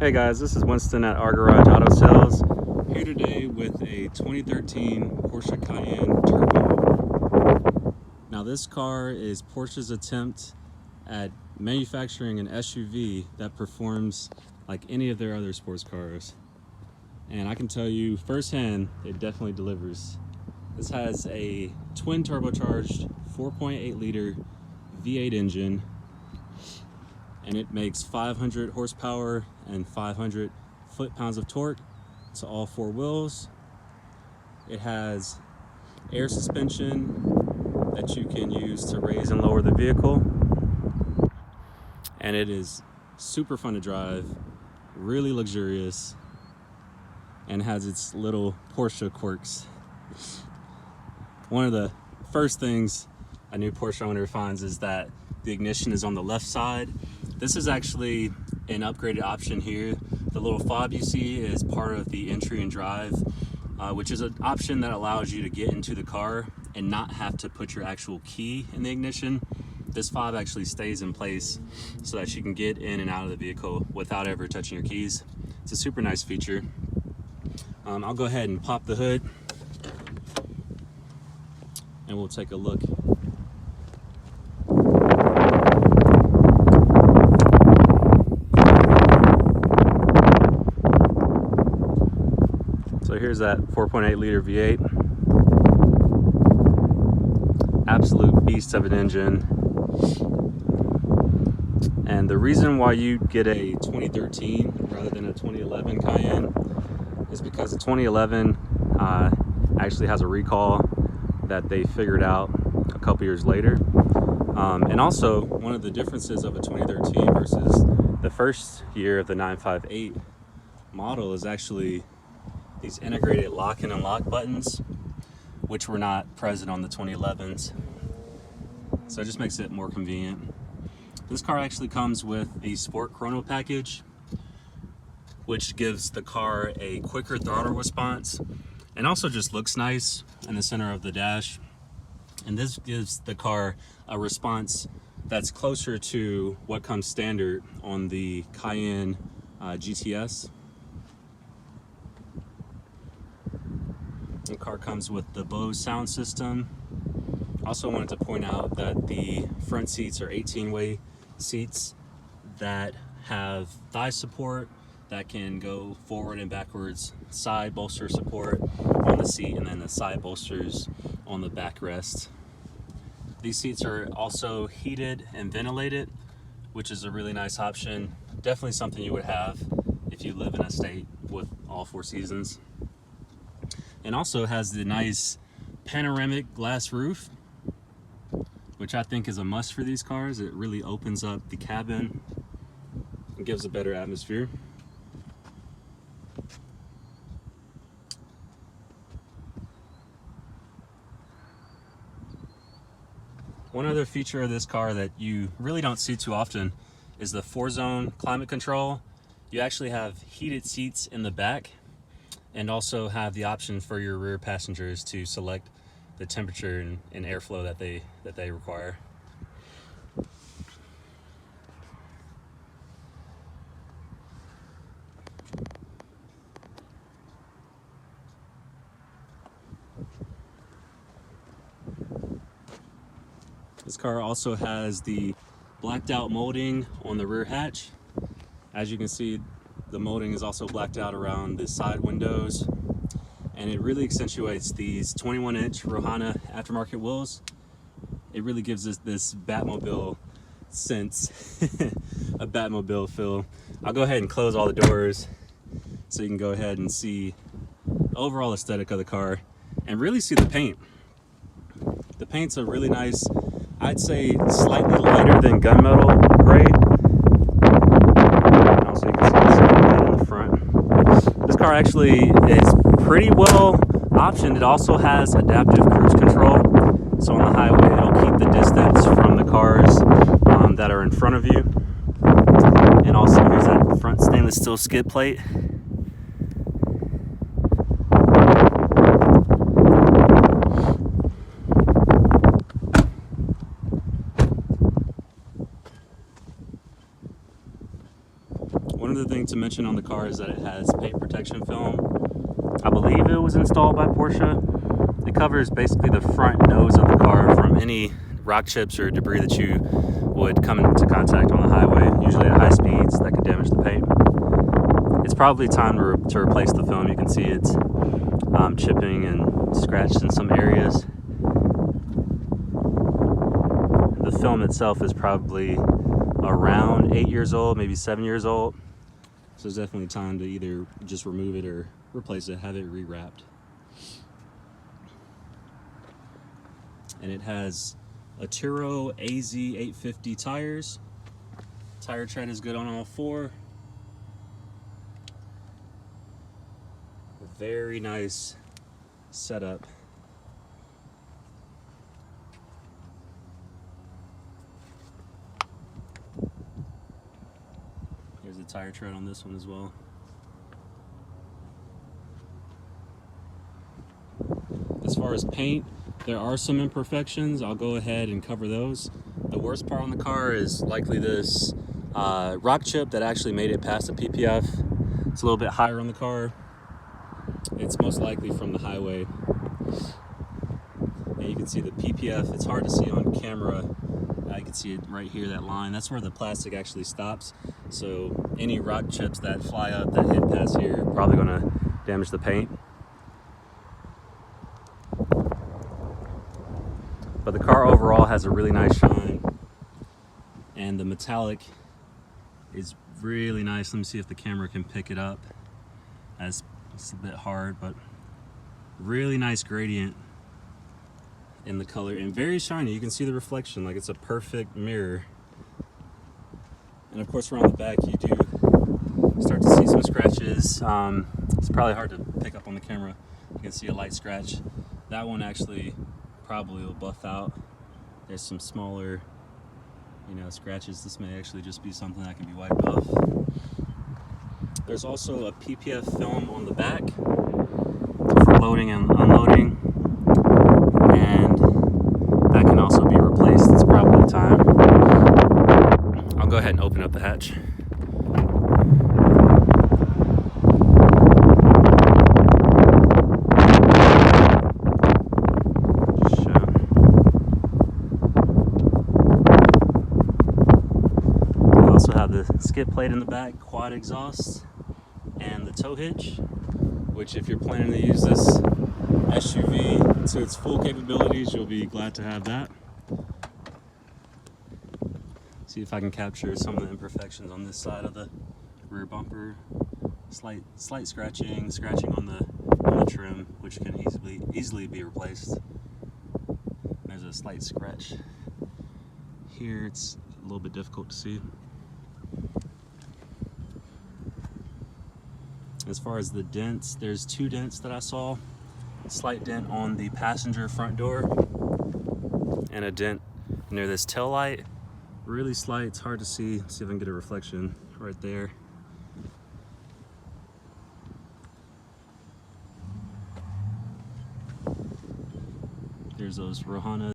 Hey guys, this is Winston at Our Garage Auto Sales, here today with a 2013 Porsche Cayenne Turbo. Now this car is Porsche's attempt at manufacturing an SUV that performs like any of their other sports cars. And I can tell you firsthand, it definitely delivers. This has a twin turbocharged 4.8 liter V8 engine, and it makes 500 horsepower and 500 foot-pounds of torque to all four wheels. It has air suspension that you can use to raise and lower the vehicle. And it is super fun to drive, really luxurious, and has its little Porsche quirks. One of the first things a new Porsche owner finds is that the ignition is on the left side. This is actually an upgraded option here. The little fob you see is part of the entry and drive, which is an option that allows you to get into the car and not have to put your actual key in the ignition. This fob actually stays in place so that you can get in and out of the vehicle without ever touching your keys. It's a super nice feature. I'll go ahead and pop the hood and we'll take a look. So here's that 4.8 liter V8. Absolute beast of an engine. And the reason why you get a 2013 rather than a 2011 Cayenne is because the 2011 actually has a recall that they figured out a couple years later. And also, one of the differences of a 2013 versus the first year of the 958 model is actually these integrated lock and unlock buttons, which were not present on the 2011s. So it just makes it more convenient. This car actually comes with the Sport Chrono package, which gives the car a quicker throttle response and also just looks nice in the center of the dash. And this gives the car a response that's closer to what comes standard on the Cayenne GTS. The car comes with the Bose sound system. Also wanted to point out that the front seats are 18-way seats that have thigh support that can go forward and backwards, side bolster support on the seat, and then the side bolsters on the backrest. These seats are also heated and ventilated, which is a really nice option. Definitely something you would have if you live in a state with all four seasons. And also has the nice panoramic glass roof, which I think is a must for these cars. It really opens up the cabin and gives a better atmosphere. One other feature of this car that you really don't see too often is the 4-zone climate control. You actually have heated seats in the back and also have the option for your rear passengers to select the temperature and airflow that they require. This car also has the blacked out molding on the rear hatch. As you can see, the molding is also blacked out around the side windows, and it really accentuates these 21-inch Rohana aftermarket wheels. It really gives us this Batmobile sense, a Batmobile feel. I'll go ahead and close all the doors so you can go ahead and see the overall aesthetic of the car and really see the paint. The paint's a really nice, I'd say slightly lighter than gunmetal gray. Also, you can see the same light in the front. This car actually is pretty well optioned. It also has adaptive cruise control. So on the highway, it'll keep the distance from the cars that are in front of you. And also, here's that front stainless steel skid plate. One other thing to mention on the car is that it has paint protection film. I believe it was installed by Porsche. It covers basically the front nose of the car from any rock chips or debris that you would come into contact on the highway, usually at high speeds, that could damage the paint. It's probably time to replace the film. You can see it's chipping and scratched in some areas. The film itself is probably around 8 years old, maybe 7 years old. So it's definitely time to either just remove it or replace it, have it rewrapped. And it has a Turo AZ 850 tires. Tire tread is good on all four. Very nice setup. Here's the tire tread on this one as well. As far as paint, there are some imperfections. I'll go ahead and cover those. The worst part on the car is likely this rock chip that actually made it past the PPF. It's a little bit higher on the car. It's most likely from the highway. And you can see the PPF, it's hard to see on camera. I can see it right here, that line. That's where the plastic actually stops. So any rock chips that fly up, that hit past here, are probably gonna damage the paint. But the car overall has a really nice shine, and the metallic is really nice. Let me see if the camera can pick it up. It's a bit hard, but really nice gradient in the color and very shiny. You can see the reflection, like it's a perfect mirror. And of course around the back you do start to see some scratches. It's probably hard to pick up on the camera. You can see a light scratch. That one actually probably will buff out. There's some smaller, scratches. This may actually just be something that can be wiped off. There's also a PPF film on the back for loading and unloading, and that can also be replaced. It's probably time. I'll go ahead and open up the hatch. The skid plate in the back, quad exhaust, and the tow hitch, which if you're planning to use this SUV to its full capabilities, you'll be glad to have that. See if I can capture some of the imperfections on this side of the rear bumper. Slight scratching on the trim, which can easily be replaced. There's a slight scratch here. It's a little bit difficult to see. As far as the dents, there's 2 dents that I saw. A slight dent on the passenger front door and a dent near this tail light. Really slight, it's hard to see. Let's see if I can get a reflection right there. There's those Rohana